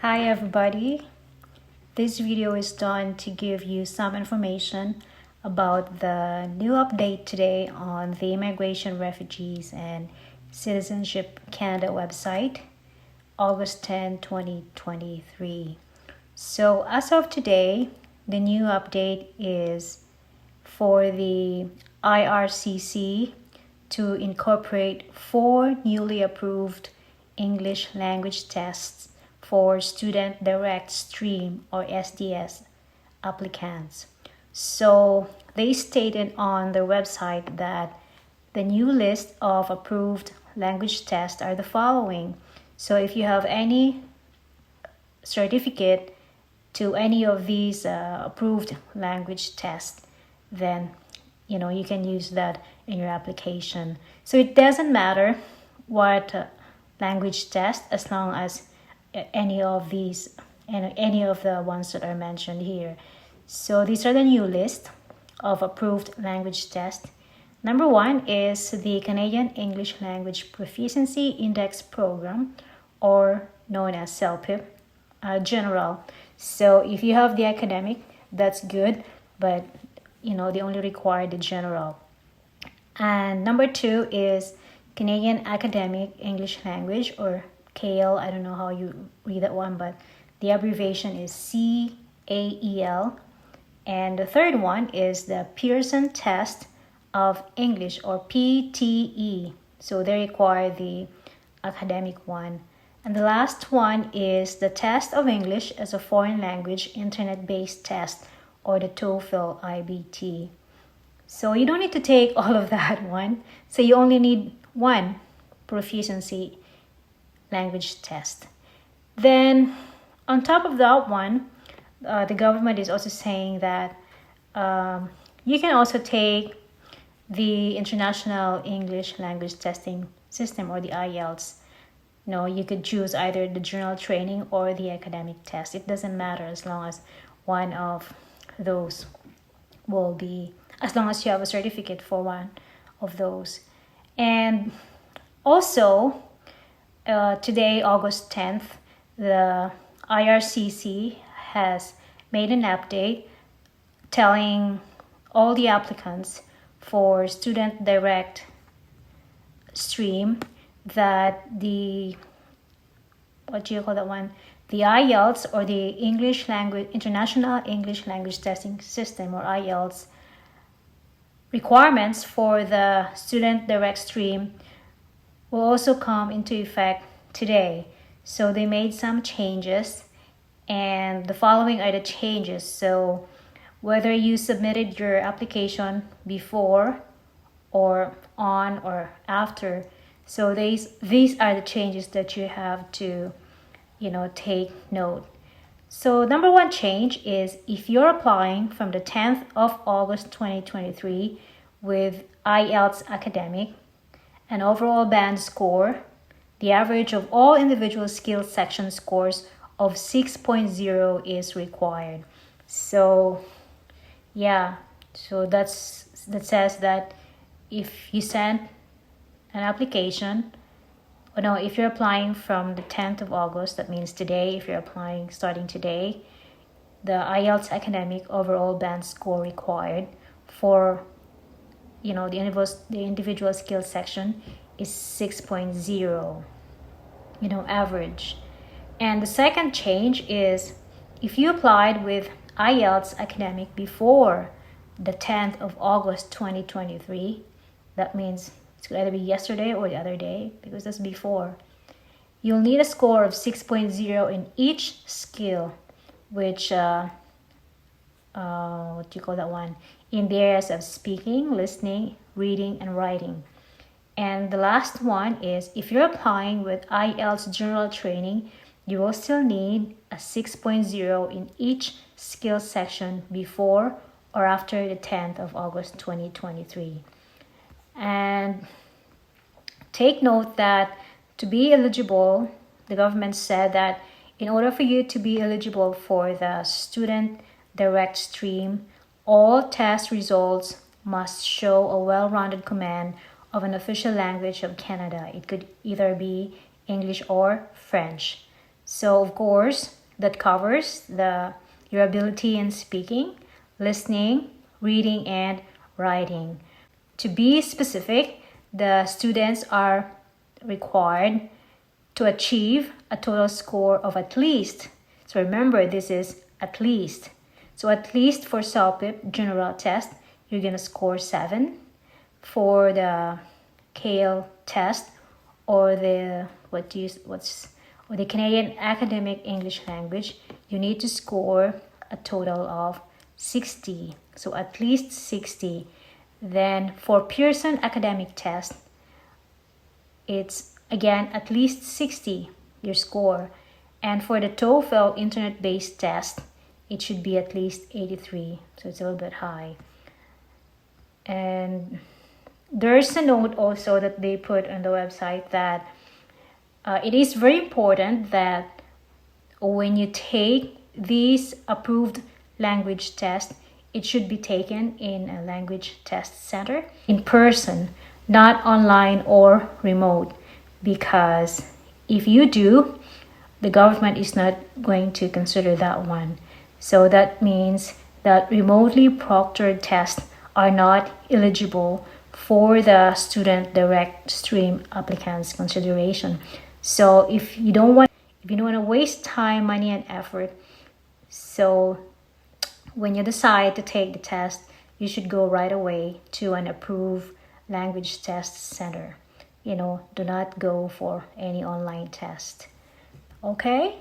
Hi everybody, this video is done to give you some information about the new update today on the Immigration, Refugees and Citizenship Canada website, August 10, 2023. So as of today, the new update is for the Ircc to incorporate 4 newly approved English language tests for Student Direct Stream or SDS applicants. So they stated on their website that the new list of approved language tests are the following. So if you have any certificate to any of these approved language tests, then you can use that in your application. So it doesn't matter what language test, as long as any of these and any of the ones that are mentioned here. So these are the new list of approved language tests. Number 1 is the Canadian English Language Proficiency Index Program, or known as CELPIP, general. So if you have the academic, that's good, but they only require the general. And number 2 is Canadian Academic English Language, or CAEL. I don't know how you read that one, but the abbreviation is CAEL. And the third one is the Pearson Test of English, or PTE. So they require the academic one. And the last one is the Test of English as a Foreign Language Internet-Based Test, or the TOEFL IBT. So you don't need to take all of that one. So you only need one proficiency language test. Then on top of that one, the government is also saying that you can also take the International English Language Testing System, or the IELTS. You could choose either the general training or the academic test. It doesn't matter, as long as one of those will be, as long as you have a certificate for one of those. And also, today, August 10th, the Ircc has made an update telling all the applicants for Student Direct Stream that the IELTS, or the International English Language Testing System, or IELTS, requirements for the Student Direct Stream will also come into effect today. So they made some changes, and the following are the changes. So whether you submitted your application before or on or after, so these are the changes that you have to take note. So number 1 change is, if you're applying from the 10th of August 2023 with IELTS academic, an overall band score, the average of all individual skills section scores of 6.0 is required. So that says that if you send an application, if you're applying from the 10th of August, that means today, if you're applying starting today, the IELTS academic overall band score required for the individual skills section is 6.0, average. And the second change is, if you applied with IELTS academic before the 10th of August 2023, that means it's going to be yesterday or the other day, because that's before, you'll need a score of 6.0 in each skill, which in the areas of speaking, listening, reading, and writing. And the last one is, if you're applying with IELTS general training, you will still need a 6.0 in each skill section before or after the 10th of August 2023. And take note that to be eligible, the government said that in order for you to be eligible for the Student Direct Stream, all test results must show a well-rounded command of an official language of Canada. It could either be English or French. So of course, that covers your ability in speaking, listening, reading, and writing. To be specific, the students are required to achieve a total score of at least. So remember, this is at least. So at least for SOPIP general test, you're gonna score 7. For the KL test or the Canadian Academic English Language, you need to score a total of 60. So at least 60. Then for Pearson Academic Test, it's again at least 60 your score. And for the TOEFL internet-based test, it should be at least 83. So it's a little bit high. And there's a note also that they put on the website that it is very important that when you take these approved language tests, it should be taken in a language test center in person, not online or remote, because if you do, the government is not going to consider that one. So that means that remotely proctored tests are not eligible for the student direct stream applicants consideration. So if you don't want to waste time, money, and effort, so when you decide to take the test, you should go right away to an approved language test center. Do not go for any online test. Okay?